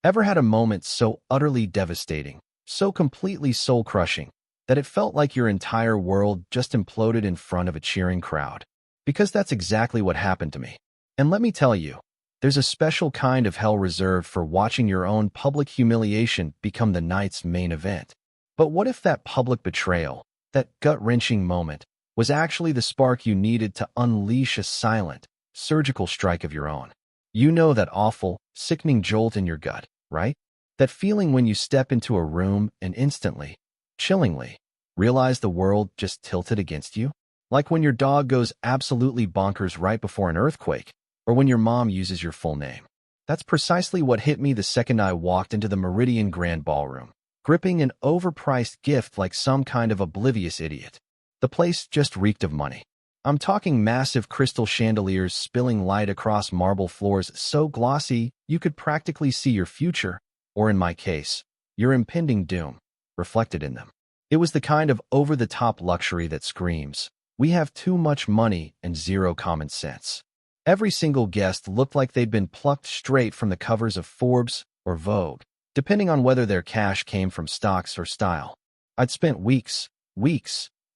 Ever had a moment so utterly devastating, so completely soul-crushing, that it felt like your entire world just imploded in front of a cheering crowd? Because that's exactly what happened to me. And let me tell you, there's a special kind of hell reserved for watching your own public humiliation become the night's main event. But what if that public betrayal, that gut-wrenching moment, was actually the spark you needed to unleash a silent, surgical strike of your own? You know that awful, sickening jolt in your gut, right? That feeling when you step into a room and instantly, chillingly, realize the world just tilted against you? Like when your dog goes absolutely bonkers right before an earthquake, or when your mom uses your full name. That's precisely what hit me the second I walked into the Meridian Grand Ballroom, gripping an overpriced gift like some kind of oblivious idiot. The place just reeked of money. I'm talking massive crystal chandeliers spilling light across marble floors so glossy you could practically see your future, or in my case, your impending doom, reflected in them. It was the kind of over-the-top luxury that screams, "We have too much money and zero common sense." Every single guest looked like they'd been plucked straight from the covers of Forbes or Vogue, depending on whether their cash came from stocks or style. I'd spent weeks,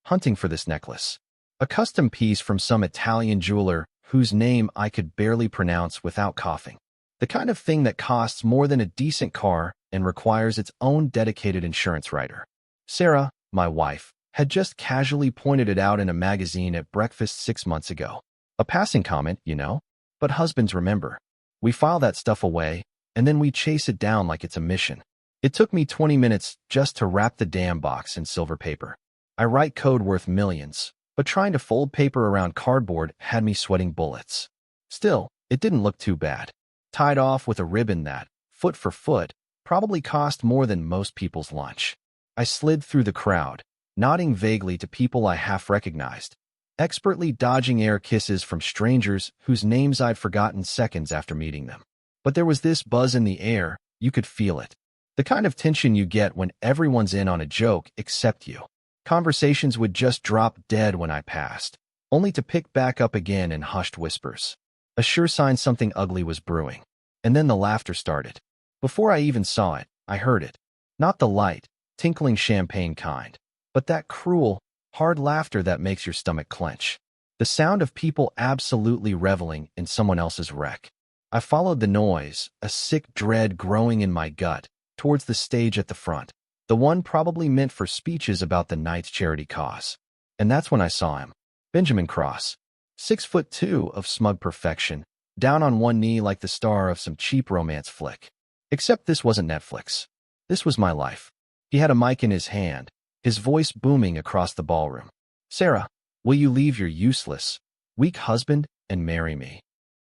hunting for this necklace. A custom piece from some Italian jeweler whose name I could barely pronounce without coughing. The kind of thing that costs more than a decent car and requires its own dedicated insurance writer. Sarah, my wife, had just casually pointed it out in a magazine at breakfast 6 months ago. A passing comment, you know, but husbands remember. We file that stuff away, and then we chase it down like it's a mission. It took me 20 minutes just to wrap the damn box in silver paper. I write code worth millions, but trying to fold paper around cardboard had me sweating bullets. Still, it didn't look too bad. Tied off with a ribbon that, foot for foot, probably cost more than most people's lunch. I slid through the crowd, nodding vaguely to people I half recognized, expertly dodging air kisses from strangers whose names I'd forgotten seconds after meeting them. But there was this buzz in the air, you could feel it. The kind of tension you get when everyone's in on a joke except you. Conversations would just drop dead when I passed, only to pick back up again in hushed whispers. A sure sign something ugly was brewing. And then the laughter started. Before I even saw it, I heard it. Not the light, tinkling champagne kind, but that cruel, hard laughter that makes your stomach clench. The sound of people absolutely reveling in someone else's wreck. I followed the noise, a sick dread growing in my gut, towards the stage at the front. The one probably meant for speeches about the night's charity cause. And that's when I saw him. Benjamin Cross. 6'2" of smug perfection, down on one knee like the star of some cheap romance flick. Except this wasn't Netflix. This was my life. He had a mic in his hand, his voice booming across the ballroom. "Sarah, will you leave your useless, weak husband and marry me?"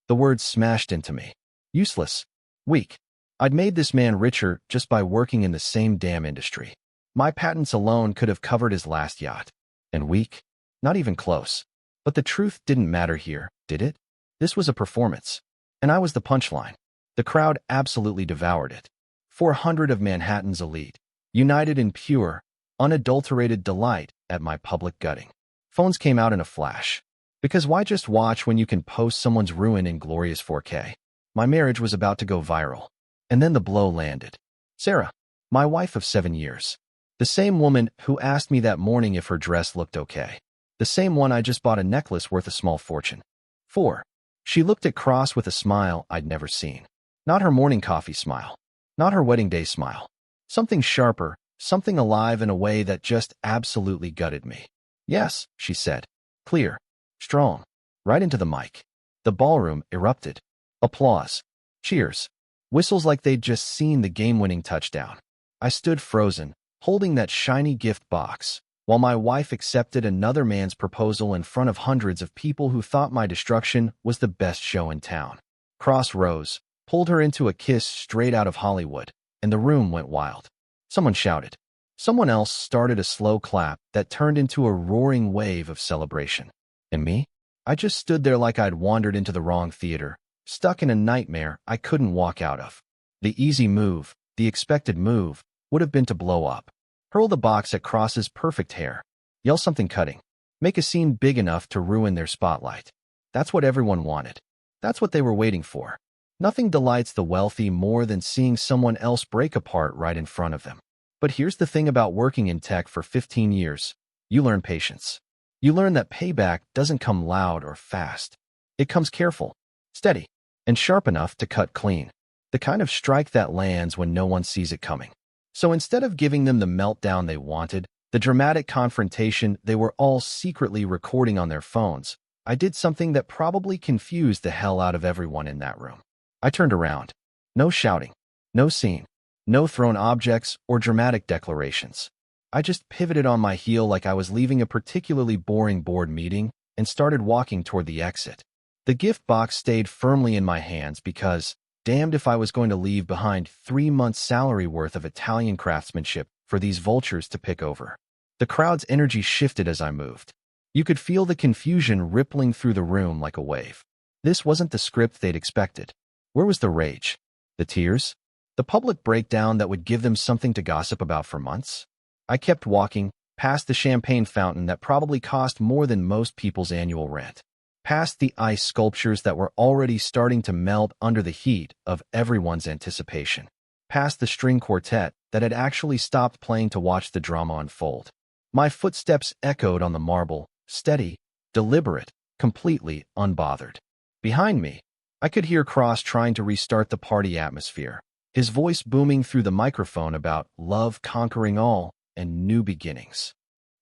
The words smashed into me. Useless. Weak. I'd made this man richer just by working in the same damn industry. My patents alone could have covered his last yacht. And weak? Not even close. But the truth didn't matter here, did it? This was a performance. And I was the punchline. The crowd absolutely devoured it. 400 of Manhattan's elite, united in pure, unadulterated delight at my public gutting. Phones came out in a flash. Because why just watch when you can post someone's ruin in glorious 4K? My marriage was about to go viral. And then the blow landed. Sarah, my wife of 7 years. The same woman who asked me that morning if her dress looked okay. The same one I just bought a necklace worth a small fortune. 4. She looked at Cross with a smile I'd never seen. Not her morning coffee smile. Not her wedding day smile. Something sharper, something alive in a way that just absolutely gutted me. "Yes," she said. Clear. Strong. Right into the mic. The ballroom erupted. Applause. Cheers. Whistles like they'd just seen the game-winning touchdown. I stood frozen, holding that shiny gift box, while my wife accepted another man's proposal in front of hundreds of people who thought my destruction was the best show in town. Cross rose, pulled her into a kiss straight out of Hollywood, and the room went wild. Someone shouted. Someone else started a slow clap that turned into a roaring wave of celebration. And me? I just stood there like I'd wandered into the wrong theater, stuck in a nightmare I couldn't walk out of. The easy move, the expected move, would have been to blow up. Hurl the box at Cross's perfect hair. Yell something cutting. Make a scene big enough to ruin their spotlight. That's what everyone wanted. That's what they were waiting for. Nothing delights the wealthy more than seeing someone else break apart right in front of them. But here's the thing about working in tech for 15 years. You learn patience. You learn that payback doesn't come loud or fast. It comes careful, steady, and sharp enough to cut clean. The kind of strike that lands when no one sees it coming. So instead of giving them the meltdown they wanted, the dramatic confrontation they were all secretly recording on their phones, I did something that probably confused the hell out of everyone in that room. I turned around. No shouting, no scene, no thrown objects or dramatic declarations. I just pivoted on my heel like I was leaving a particularly boring board meeting and started walking toward the exit. The gift box stayed firmly in my hands because, damned if I was going to leave behind 3 months' salary worth of Italian craftsmanship for these vultures to pick over. The crowd's energy shifted as I moved. You could feel the confusion rippling through the room like a wave. This wasn't the script they'd expected. Where was the rage? The tears? The public breakdown that would give them something to gossip about for months? I kept walking, past the champagne fountain that probably cost more than most people's annual rent, past the ice sculptures that were already starting to melt under the heat of everyone's anticipation, past the string quartet that had actually stopped playing to watch the drama unfold. My footsteps echoed on the marble, steady, deliberate, completely unbothered. Behind me, I could hear Cross trying to restart the party atmosphere, his voice booming through the microphone about love conquering all and new beginnings.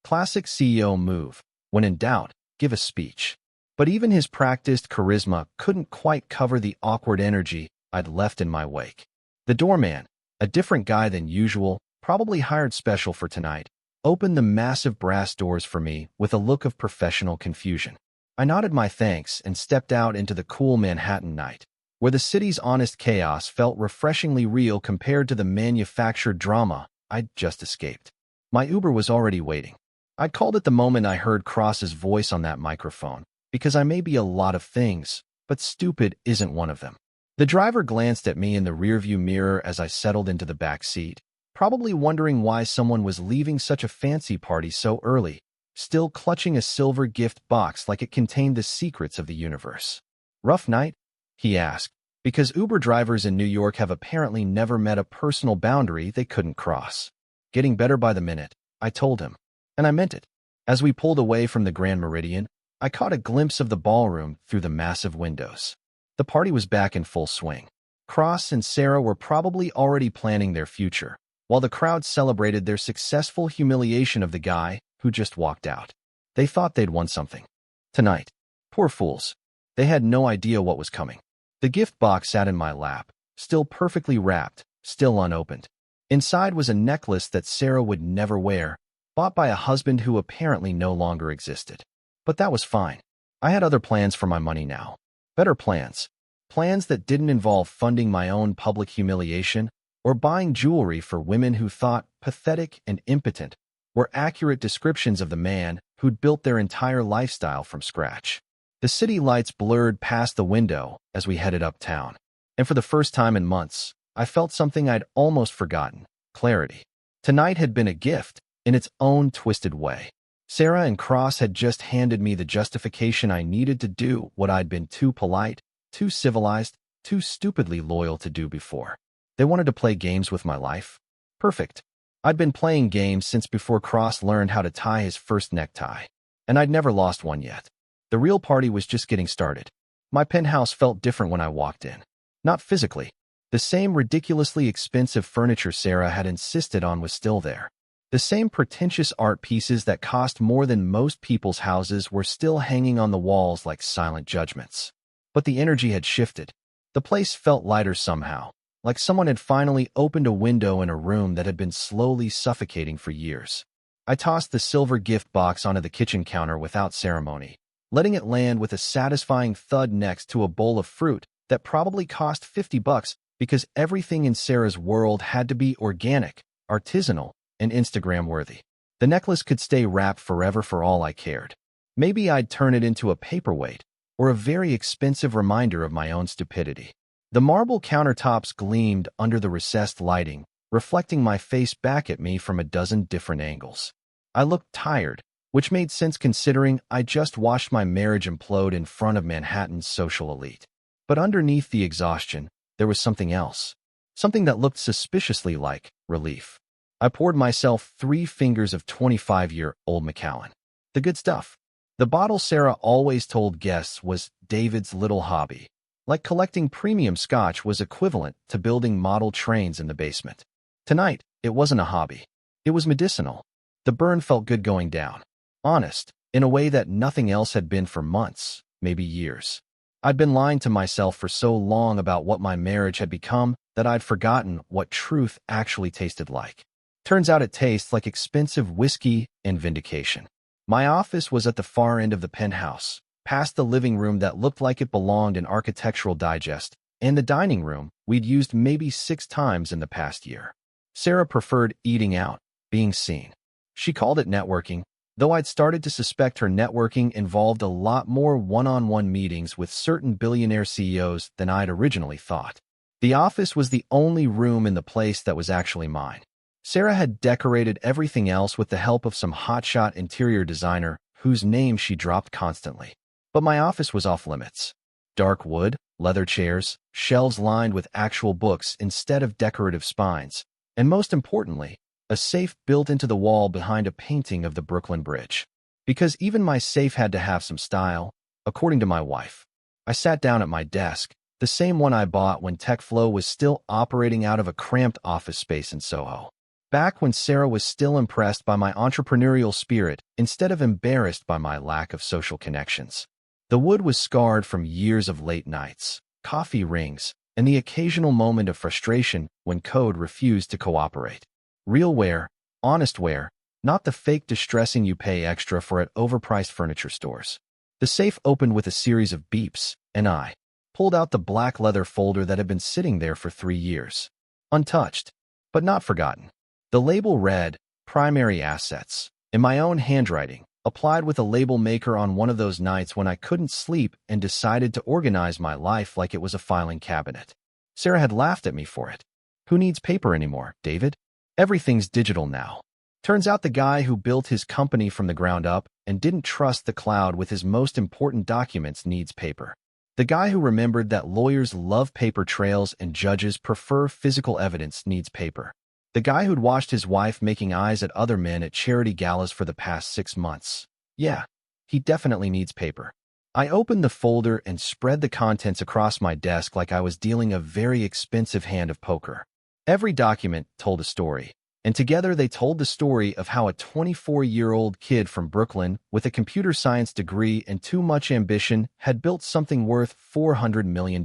Classic CEO move. When in doubt, give a speech. But even his practiced charisma couldn't quite cover the awkward energy I'd left in my wake. The doorman, a different guy than usual, probably hired special for tonight, opened the massive brass doors for me with a look of professional confusion. I nodded my thanks and stepped out into the cool Manhattan night, where the city's honest chaos felt refreshingly real compared to the manufactured drama I'd just escaped. My Uber was already waiting. I'd called it the moment I heard Cross's voice on that microphone, because I may be a lot of things, but stupid isn't one of them. The driver glanced at me in the rearview mirror as I settled into the back seat, probably wondering why someone was leaving such a fancy party so early, still clutching a silver gift box like it contained the secrets of the universe. Rough night? He asked, because Uber drivers in New York have apparently never met a personal boundary they couldn't cross. Getting better by the minute, I told him. And I meant it. As we pulled away from the Grand Meridian, I caught a glimpse of the ballroom through the massive windows. The party was back in full swing. Cross and Sarah were probably already planning their future, while the crowd celebrated their successful humiliation of the guy who just walked out. They thought they'd won something. Tonight. Poor fools. They had no idea what was coming. The gift box sat in my lap, still perfectly wrapped, still unopened. Inside was a necklace that Sarah would never wear, bought by a husband who apparently no longer existed. But that was fine. I had other plans for my money now. Better plans. Plans that didn't involve funding my own public humiliation or buying jewelry for women who thought pathetic and impotent were accurate descriptions of the man who'd built their entire lifestyle from scratch. The city lights blurred past the window as we headed uptown, and for the first time in months, I felt something I'd almost forgotten: clarity. Tonight had been a gift in its own twisted way. Sarah and Cross had just handed me the justification I needed to do what I'd been too polite, too civilized, too stupidly loyal to do before. They wanted to play games with my life. Perfect. I'd been playing games since before Cross learned how to tie his first necktie, and I'd never lost one yet. The real party was just getting started. My penthouse felt different when I walked in. Not physically. The same ridiculously expensive furniture Sarah had insisted on was still there. The same pretentious art pieces that cost more than most people's houses were still hanging on the walls like silent judgments. But the energy had shifted. The place felt lighter somehow, like someone had finally opened a window in a room that had been slowly suffocating for years. I tossed the silver gift box onto the kitchen counter without ceremony, letting it land with a satisfying thud next to a bowl of fruit that probably cost $50 because everything in Sarah's world had to be organic, artisanal, and Instagram-worthy. The necklace could stay wrapped forever for all I cared. Maybe I'd turn it into a paperweight, or a very expensive reminder of my own stupidity. The marble countertops gleamed under the recessed lighting, reflecting my face back at me from a dozen different angles. I looked tired, which made sense considering I just watched my marriage implode in front of Manhattan's social elite. But underneath the exhaustion, there was something else. Something that looked suspiciously like relief. I poured myself 3 fingers of 25-year-old Macallan. The good stuff. The bottle Sarah always told guests was David's little hobby. Like collecting premium scotch was equivalent to building model trains in the basement. Tonight, it wasn't a hobby. It was medicinal. The burn felt good going down. Honest, in a way that nothing else had been for months, maybe years. I'd been lying to myself for so long about what my marriage had become that I'd forgotten what truth actually tasted like. Turns out it tastes like expensive whiskey and vindication. My office was at the far end of the penthouse, past the living room that looked like it belonged in Architectural Digest, and the dining room we'd used maybe 6 times in the past year. Sarah preferred eating out, being seen. She called it networking, though I'd started to suspect her networking involved a lot more one-on-one meetings with certain billionaire CEOs than I'd originally thought. The office was the only room in the place that was actually mine. Sarah had decorated everything else with the help of some hotshot interior designer whose name she dropped constantly. But my office was off limits. Dark wood, leather chairs, shelves lined with actual books instead of decorative spines, and most importantly, a safe built into the wall behind a painting of the Brooklyn Bridge. Because even my safe had to have some style, according to my wife. I sat down at my desk, the same one I bought when TechFlow was still operating out of a cramped office space in Soho. Back when Sarah was still impressed by my entrepreneurial spirit instead of embarrassed by my lack of social connections. The wood was scarred from years of late nights, coffee rings, and the occasional moment of frustration when code refused to cooperate. Real wear, honest wear, not the fake distressing you pay extra for at overpriced furniture stores. The safe opened with a series of beeps, and I pulled out the black leather folder that had been sitting there for 3 years. Untouched, but not forgotten. The label read, Primary Assets, in my own handwriting, applied with a label maker on one of those nights when I couldn't sleep and decided to organize my life like it was a filing cabinet. Sarah had laughed at me for it. Who needs paper anymore, David? Everything's digital now. Turns out the guy who built his company from the ground up and didn't trust the cloud with his most important documents needs paper. The guy who remembered that lawyers love paper trails and judges prefer physical evidence needs paper. The guy who'd watched his wife making eyes at other men at charity galas for the past 6 months. Yeah, he definitely needs paper. I opened the folder and spread the contents across my desk like I was dealing a very expensive hand of poker. Every document told a story, and together they told the story of how a 24-year-old kid from Brooklyn with a computer science degree and too much ambition had built something worth $400 million.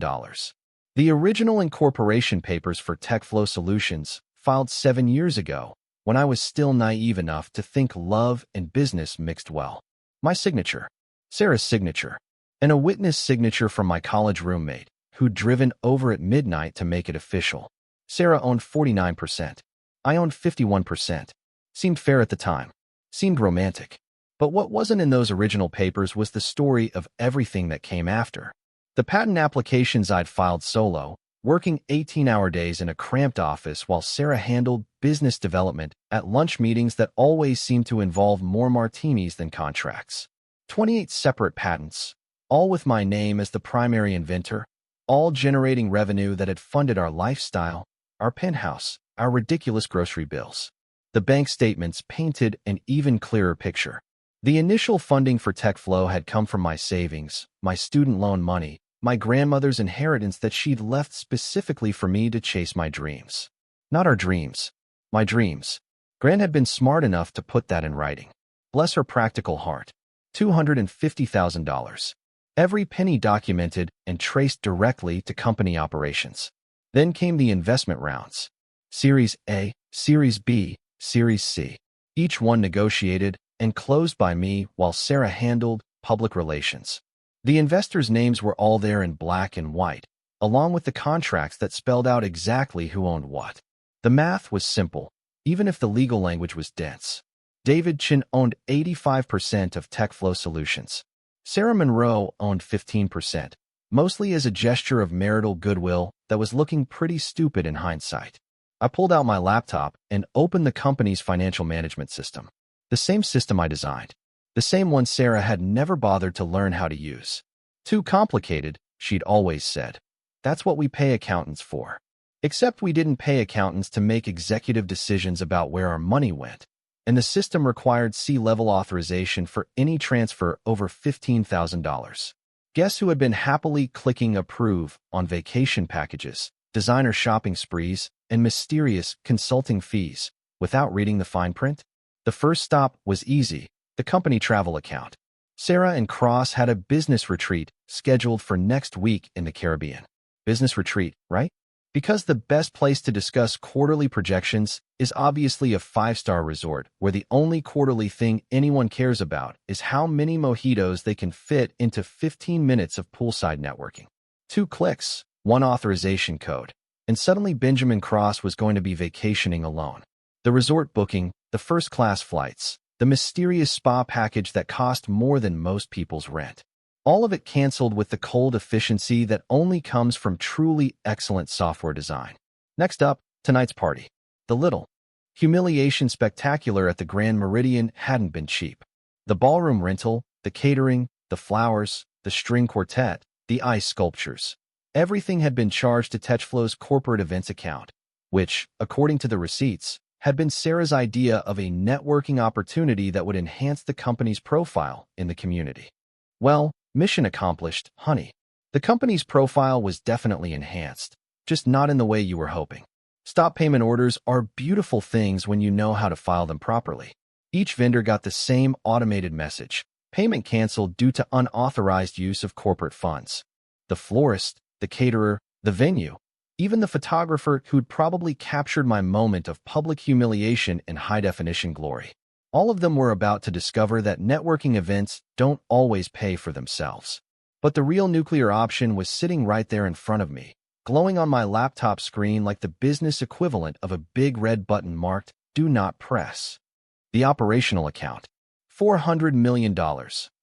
The original incorporation papers for TechFlow Solutions, filed 7 years ago, when I was still naive enough to think love and business mixed well. My signature, Sarah's signature, and a witness signature from my college roommate, who'd driven over at midnight to make it official. Sarah owned 49%. I owned 51%. Seemed fair at the time. Seemed romantic. But what wasn't in those original papers was the story of everything that came after. The patent applications I'd filed solo, working 18-hour days in a cramped office while Sarah handled business development at lunch meetings that always seemed to involve more martinis than contracts. 28 separate patents, all with my name as the primary inventor, all generating revenue that had funded our lifestyle, our penthouse, our ridiculous grocery bills. The bank statements painted an even clearer picture. The initial funding for TechFlow had come from my savings, my student loan money, my grandmother's inheritance that she'd left specifically for me to chase my dreams. Not our dreams. My dreams. Gran had been smart enough to put that in writing. Bless her practical heart. $250,000. Every penny documented and traced directly to company operations. Then came the investment rounds. Series A, Series B, Series C. Each one negotiated and closed by me while Sarah handled public relations. The investors' names were all there in black and white, along with the contracts that spelled out exactly who owned what. The math was simple, even if the legal language was dense. David Chin owned 85% of TechFlow Solutions. Sarah Monroe owned 15%, mostly as a gesture of marital goodwill that was looking pretty stupid in hindsight. I pulled out my laptop and opened the company's financial management system. The same system I designed. The same one Sarah had never bothered to learn how to use. Too complicated, she'd always said. That's what we pay accountants for. Except we didn't pay accountants to make executive decisions about where our money went, and the system required C-level authorization for any transfer over $15,000. Guess who had been happily clicking approve on vacation packages, designer shopping sprees, and mysterious consulting fees without reading the fine print? The first stop was easy, the company travel account. Sarah and Cross had a business retreat scheduled for next week in the Caribbean. Business retreat, right? Because the best place to discuss quarterly projections is obviously a five-star resort where the only quarterly thing anyone cares about is how many mojitos they can fit into 15 minutes of poolside networking. 2 clicks, 1 authorization code, and suddenly Benjamin Cross was going to be vacationing alone. The resort booking, the first-class flights, the mysterious spa package that cost more than most people's rent. All of it canceled with the cold efficiency that only comes from truly excellent software design. Next up, tonight's party. The little humiliation spectacular at the Grand Meridian hadn't been cheap. The ballroom rental, the catering, the flowers, the string quartet, the ice sculptures. Everything had been charged to Techflow's corporate events account, which, according to the receipts, had been Sarah's idea of a networking opportunity that would enhance the company's profile in the community. Well, mission accomplished, honey. The company's profile was definitely enhanced, just not in the way you were hoping. Stop payment orders are beautiful things when you know how to file them properly. Each vendor got the same automated message: payment canceled due to unauthorized use of corporate funds. The florist, the caterer, the venue, even the photographer who'd probably captured my moment of public humiliation in high-definition glory. All of them were about to discover that networking events don't always pay for themselves. But the real nuclear option was sitting right there in front of me, glowing on my laptop screen like the business equivalent of a big red button marked "Do Not Press." The operational account. $400 million,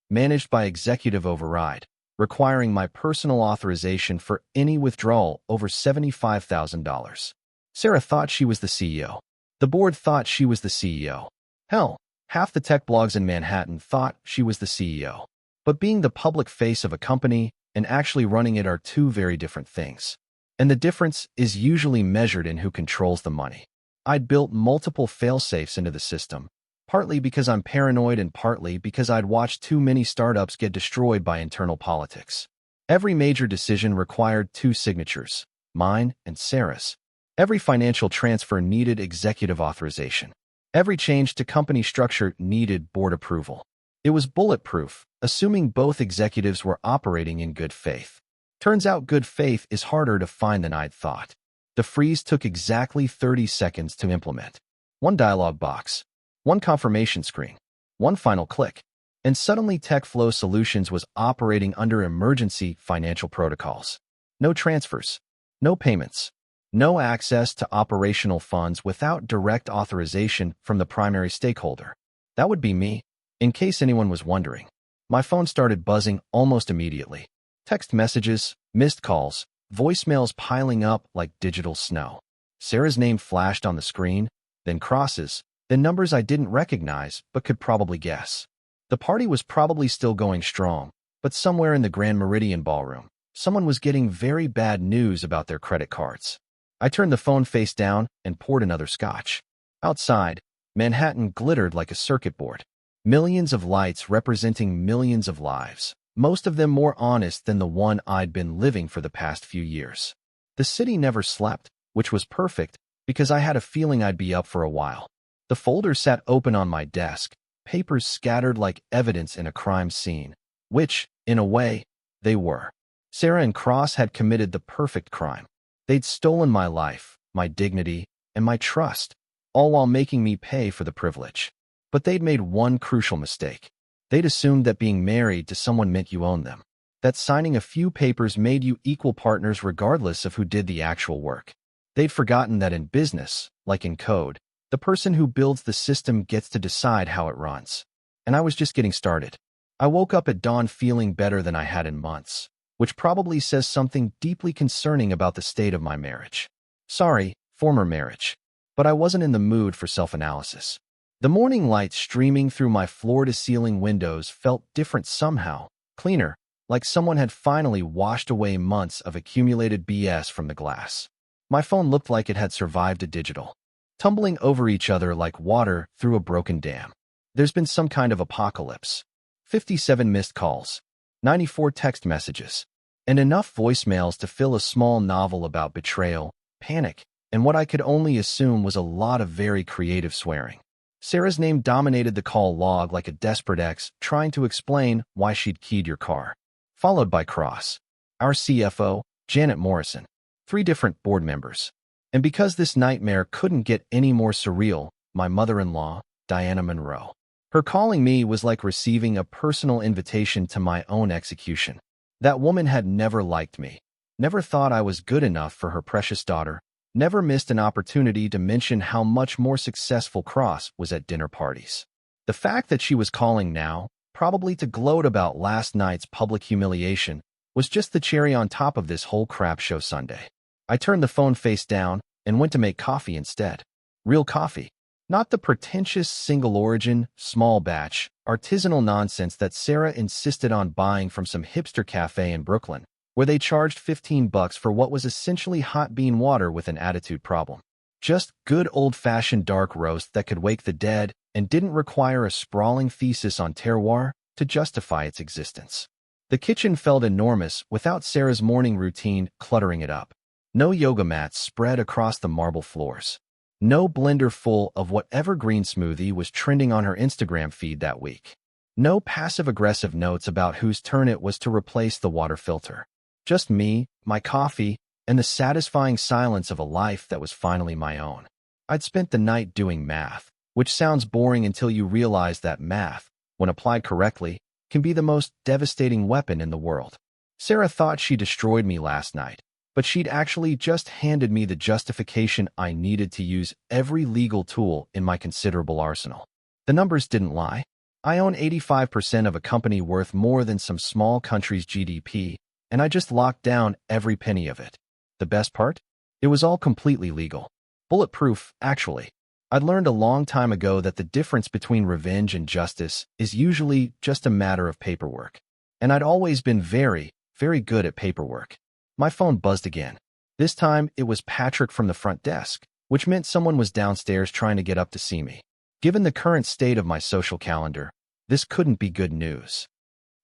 managed by executive override, requiring my personal authorization for any withdrawal over $75,000. Sarah thought she was the CEO. The board thought she was the CEO. Hell, half the tech blogs in Manhattan thought she was the CEO. But being the public face of a company and actually running it are two very different things. And the difference is usually measured in who controls the money. I'd built multiple fail-safes into the system, partly because I'm paranoid and partly because I'd watched too many startups get destroyed by internal politics. Every major decision required 2 signatures, mine and Sarah's. Every financial transfer needed executive authorization. Every change to company structure needed board approval. It was bulletproof, assuming both executives were operating in good faith. Turns out good faith is harder to find than I'd thought. The freeze took exactly 30 seconds to implement. 1 dialog box, 1 confirmation screen, 1 final click, and suddenly Techflow Solutions was operating under emergency financial protocols. No transfers, no payments, no access to operational funds without direct authorization from the primary stakeholder. That would be me, in case anyone was wondering. My phone started buzzing almost immediately. Text messages, missed calls, voicemails piling up like digital snow. Sarah's name flashed on the screen, then Cross's, then numbers I didn't recognize but could probably guess. The party was probably still going strong, but somewhere in the Grand Meridian ballroom, someone was getting very bad news about their credit cards. I turned the phone face down and poured another scotch. Outside, Manhattan glittered like a circuit board. Millions of lights representing millions of lives, most of them more honest than the one I'd been living for the past few years. The city never slept, which was perfect because I had a feeling I'd be up for a while. The folder sat open on my desk, papers scattered like evidence in a crime scene, which, in a way, they were. Sarah and Cross had committed the perfect crime. They'd stolen my life, my dignity, and my trust, all while making me pay for the privilege. But they'd made one crucial mistake. They'd assumed that being married to someone meant you owned them, that signing a few papers made you equal partners regardless of who did the actual work. They'd forgotten that in business, like in code, the person who builds the system gets to decide how it runs. And I was just getting started. I woke up at dawn feeling better than I had in months, which probably says something deeply concerning about the state of my marriage. Sorry, former marriage. But I wasn't in the mood for self-analysis. The morning light streaming through my floor-to-ceiling windows felt different somehow, cleaner, like someone had finally washed away months of accumulated BS from the glass. My phone looked like it had survived a digital, tumbling over each other like water through a broken dam. There's been some kind of apocalypse. 57 missed calls, 94 text messages, and enough voicemails to fill a small novel about betrayal, panic, and what I could only assume was a lot of very creative swearing. Sarah's name dominated the call log like a desperate ex trying to explain why she'd keyed your car. Followed by Cross, our CFO, Janet Morrison, 3 different board members. And because this nightmare couldn't get any more surreal, my mother-in-law, Diana Monroe. Her calling me was like receiving a personal invitation to my own execution. That woman had never liked me, never thought I was good enough for her precious daughter, never missed an opportunity to mention how much more successful Cross was at dinner parties. The fact that she was calling now, probably to gloat about last night's public humiliation, was just the cherry on top of this whole crap show Sunday. I turned the phone face down and went to make coffee instead. Real coffee. Not the pretentious single-origin, small-batch, artisanal nonsense that Sarah insisted on buying from some hipster cafe in Brooklyn, where they charged $15 for what was essentially hot bean water with an attitude problem. Just good old-fashioned dark roast that could wake the dead and didn't require a sprawling thesis on terroir to justify its existence. The kitchen felt enormous without Sarah's morning routine cluttering it up. No yoga mats spread across the marble floors. No blender full of whatever green smoothie was trending on her Instagram feed that week. No passive-aggressive notes about whose turn it was to replace the water filter. Just me, my coffee, and the satisfying silence of a life that was finally my own. I'd spent the night doing math, which sounds boring until you realize that math, when applied correctly, can be the most devastating weapon in the world. Sarah thought she destroyed me last night, but she'd actually just handed me the justification I needed to use every legal tool in my considerable arsenal. The numbers didn't lie. I own 85% of a company worth more than some small country's GDP, and I just locked down every penny of it. The best part? It was all completely legal. Bulletproof, actually. I'd learned a long time ago that the difference between revenge and justice is usually just a matter of paperwork. And I'd always been very, very good at paperwork. My phone buzzed again. This time, it was Patrick from the front desk, which meant someone was downstairs trying to get up to see me. Given the current state of my social calendar, this couldn't be good news.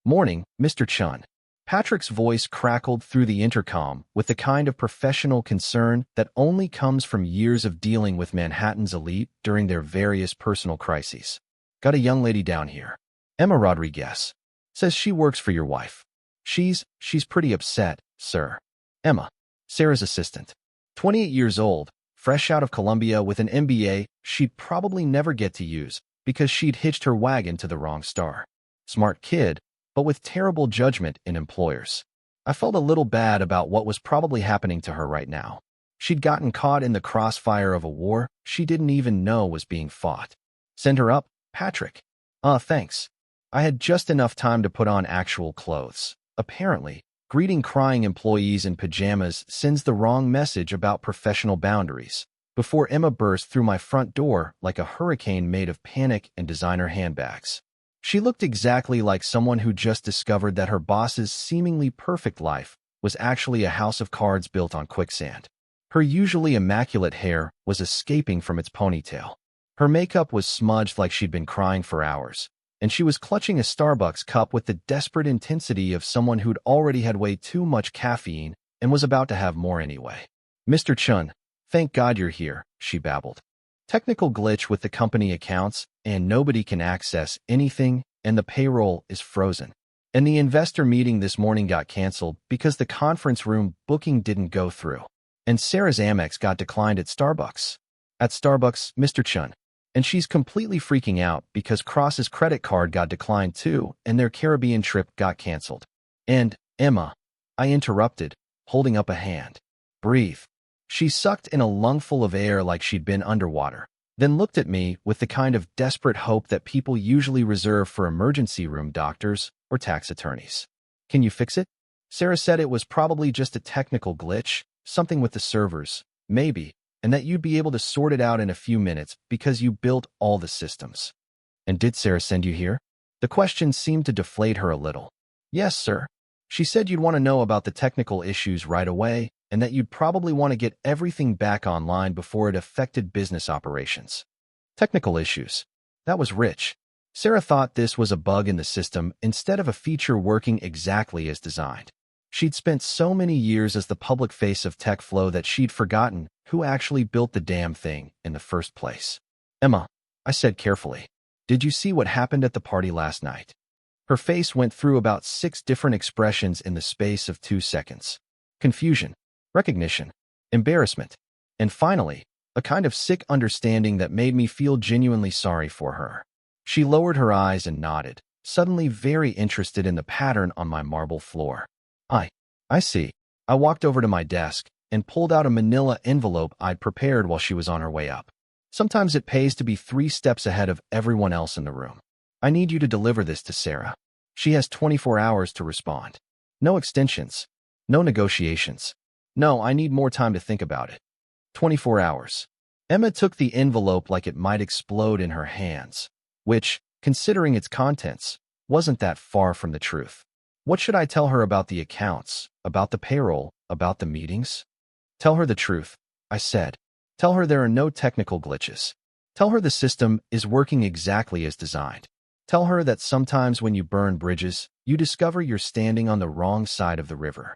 Morning, Mr. Chun. Patrick's voice crackled through the intercom with the kind of professional concern that only comes from years of dealing with Manhattan's elite during their various personal crises. Got a young lady down here. Emma Rodriguez. Says she works for your wife. She's pretty upset, sir. Emma, Sarah's assistant. 28 years old, fresh out of Columbia with an MBA she'd probably never get to use because she'd hitched her wagon to the wrong star. Smart kid, but with terrible judgment in employers. I felt a little bad about what was probably happening to her right now. She'd gotten caught in the crossfire of a war she didn't even know was being fought. Send her up, Patrick. Thanks. I had just enough time to put on actual clothes. Apparently, greeting crying employees in pajamas sends the wrong message about professional boundaries, before Emma burst through my front door like a hurricane made of panic and designer handbags. She looked exactly like someone who just discovered that her boss's seemingly perfect life was actually a house of cards built on quicksand. Her usually immaculate hair was escaping from its ponytail. Her makeup was smudged like she'd been crying for hours, and she was clutching a Starbucks cup with the desperate intensity of someone who'd already had way too much caffeine and was about to have more anyway. Mr. Chun, thank God you're here, she babbled. Technical glitch with the company accounts, and nobody can access anything, and the payroll is frozen. And the investor meeting this morning got canceled because the conference room booking didn't go through. And Sarah's Amex got declined at Starbucks. At Starbucks, Mr. Chun. And she's completely freaking out because Cross's credit card got declined too, and their Caribbean trip got canceled. And, Emma, I interrupted, holding up a hand. Breathe. She sucked in a lungful of air like she'd been underwater, then looked at me with the kind of desperate hope that people usually reserve for emergency room doctors or tax attorneys. Can you fix it? Sarah said it was probably just a technical glitch, something with the servers, maybe, and that you'd be able to sort it out in a few minutes because you built all the systems. And did Sarah send you here? The question seemed to deflate her a little. Yes, sir. She said you'd want to know about the technical issues right away and that you'd probably want to get everything back online before it affected business operations. Technical issues. That was rich. Sarah thought this was a bug in the system instead of a feature working exactly as designed. She'd spent so many years as the public face of TechFlow that she'd forgotten who actually built the damn thing in the first place. Emma, I said carefully, did you see what happened at the party last night? Her face went through about 6 different expressions in the space of 2 seconds. Confusion, recognition, embarrassment, and finally, a kind of sick understanding that made me feel genuinely sorry for her. She lowered her eyes and nodded, suddenly very interested in the pattern on my marble floor. I see. I walked over to my desk and pulled out a manila envelope I'd prepared while she was on her way up. Sometimes it pays to be 3 steps ahead of everyone else in the room. I need you to deliver this to Sarah. She has 24 hours to respond. No extensions. No negotiations. No, I need more time to think about it. 24 hours. Emma took the envelope like it might explode in her hands, which, considering its contents, wasn't that far from the truth. What should I tell her about the accounts, about the payroll, about the meetings? Tell her the truth, I said. Tell her there are no technical glitches. Tell her the system is working exactly as designed. Tell her that sometimes when you burn bridges, you discover you're standing on the wrong side of the river.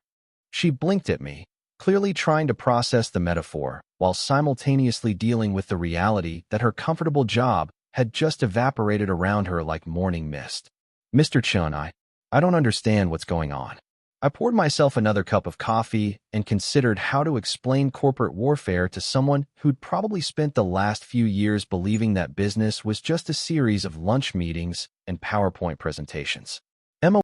She blinked at me, clearly trying to process the metaphor, while simultaneously dealing with the reality that her comfortable job had just evaporated around her like morning mist. Mr. Chun, I don't understand what's going on. I poured myself another cup of coffee and considered how to explain corporate warfare to someone who'd probably spent the last few years believing that business was just a series of lunch meetings and PowerPoint presentations.